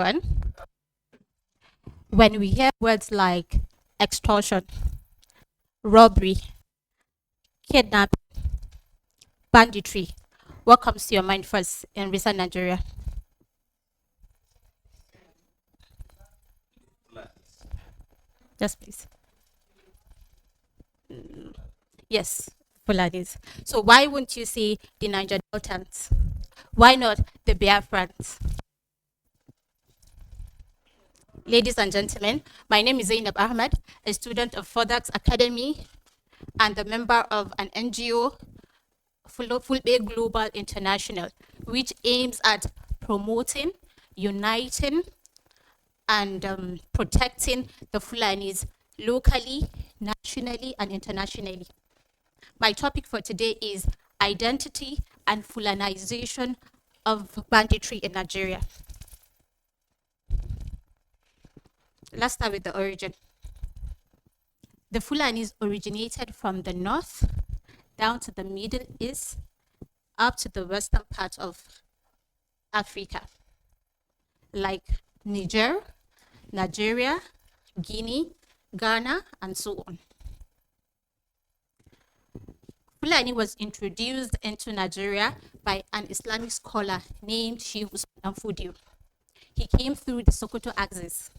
One, when we hear words like extortion, robbery, kidnapping, banditry, what comes to your mind first in recent Nigeria? Yes, please. Yes, Fulanis. So why wouldn't you say the Niger Deltans? Why not the Biafrans? Ladies and gentlemen, my name is Zainab Ahmed, a student of Fodax Academy and a member of an NGO, Fulbe Global International, which aims at promoting, uniting, and protecting the Fulanis locally, nationally, and internationally. My topic for today is identity and Fulanization of banditry in Nigeria. Let's start with the origin. The Fulanis originated from the north down to the Middle East up to the western part of Africa, like Niger, Nigeria, Guinea, Ghana, and so on. Fulani was introduced into Nigeria by an Islamic scholar named Sheikh Usman Fudio. He came through the Sokoto axis.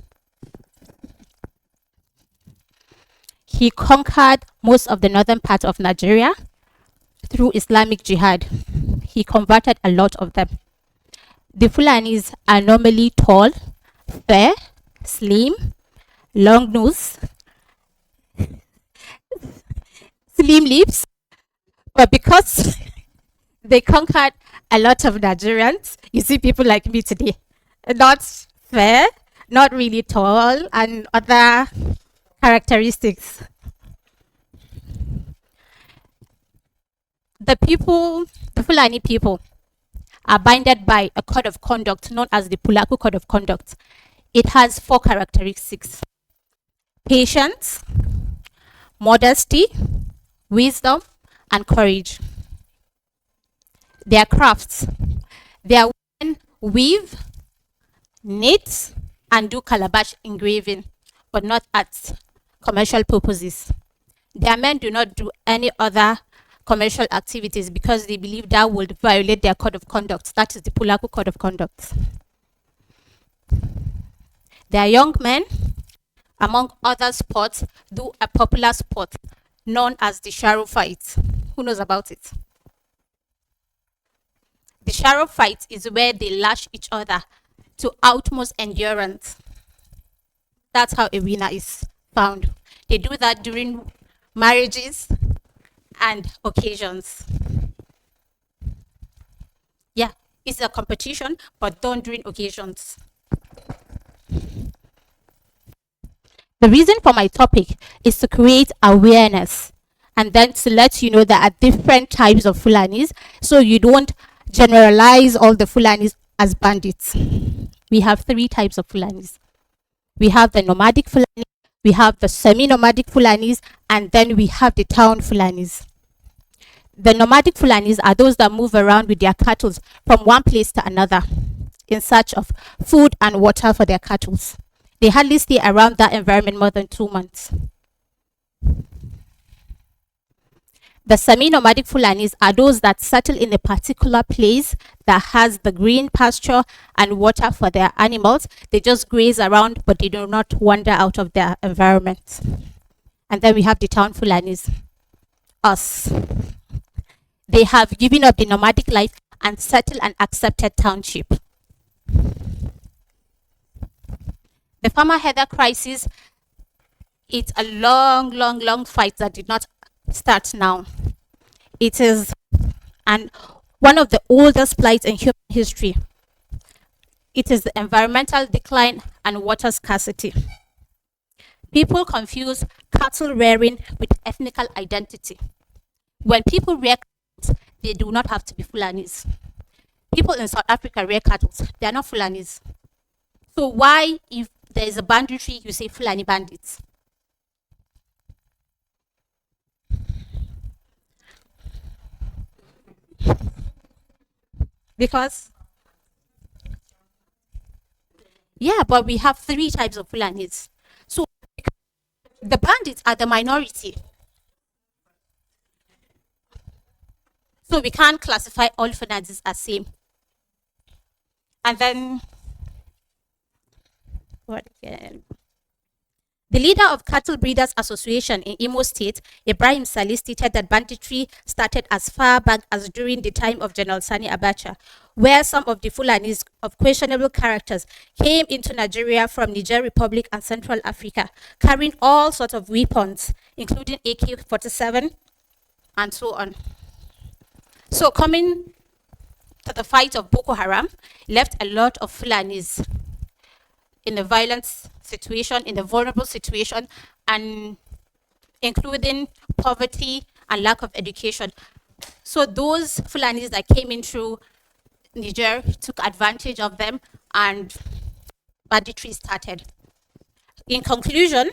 He conquered most of the northern part of Nigeria through Islamic jihad. He converted a lot of them. The Fulanis are normally tall, fair, slim, long nose, slim lips, but because they conquered a lot of Nigerians, you see people like me today, not fair, not really tall, and other characteristics. The Fulani people, are binded by a code of conduct known as the Pulaku Code of Conduct. It has 4 characteristics: patience, modesty, wisdom, and courage. Their crafts: their women weave, knit, and do calabash engraving, but not at commercial purposes. Their men do not do any other commercial activities because they believe that would violate their code of conduct. That is the Pulaku Code of Conduct. Their young men, among other sports, do a popular sport known as the Sharo fight. Who knows about it? The Sharo fight is where they lash each other to utmost endurance. That's how a winner is found. They do that during marriages and occasions. Yeah, it's a competition, but done during occasions. The reason for my topic is to create awareness and then to let you know there are different types of Fulanis, so you don't generalize all the Fulanis as bandits. We have 3 types of Fulanis. We have the nomadic Fulani, we have the semi-nomadic Fulanis, and then we have the town Fulanis. The nomadic Fulanis are those that move around with their cattle from one place to another in search of food and water for their cattle. They hardly stay around that environment more than 2 months. The semi-nomadic Fulanis are those that settle in a particular place that has the green pasture and water for their animals. They just graze around, but they do not wander out of their environment. And then we have the town Fulanis, us. They have given up the nomadic life and settled an accepted township. The farmer heather crisis, it's a long fight that did not start now. It is one of the oldest plights in human history. It is the environmental decline and water scarcity. People confuse cattle rearing with ethnical identity. When people rear cattle, they do not have to be Fulanis. People in South Africa rear cattle, they are not Fulanis. So why, if there is a banditry, you say Fulani bandits? Because Yeah, but we have three types of Fulanis. So the bandits are the minority. So we can't classify all Fulanis as same. And then what again? The leader of Cattle Breeders Association in Imo State, Ibrahim Salih, stated that banditry started as far back as during the time of General Sani Abacha, where some of the Fulanis of questionable characters came into Nigeria from Niger Republic and Central Africa, carrying all sorts of weapons, including AK-47 and so on. So coming to the fight of Boko Haram, left a lot of Fulanis in a violent situation, in a vulnerable situation, and including poverty and lack of education. So those Fulanis that came in through Niger took advantage of them and banditry started. In conclusion,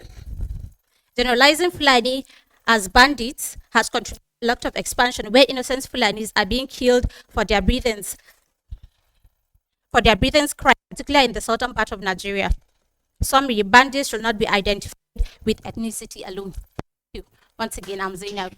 generalizing Fulani as bandits has contributed to a lot of expansion where innocent Fulanis are being killed for their breathings crime, particularly in the southern part of Nigeria. Summary, bandits should not be identified with ethnicity alone. Thank you. Once again, I'm Zainab.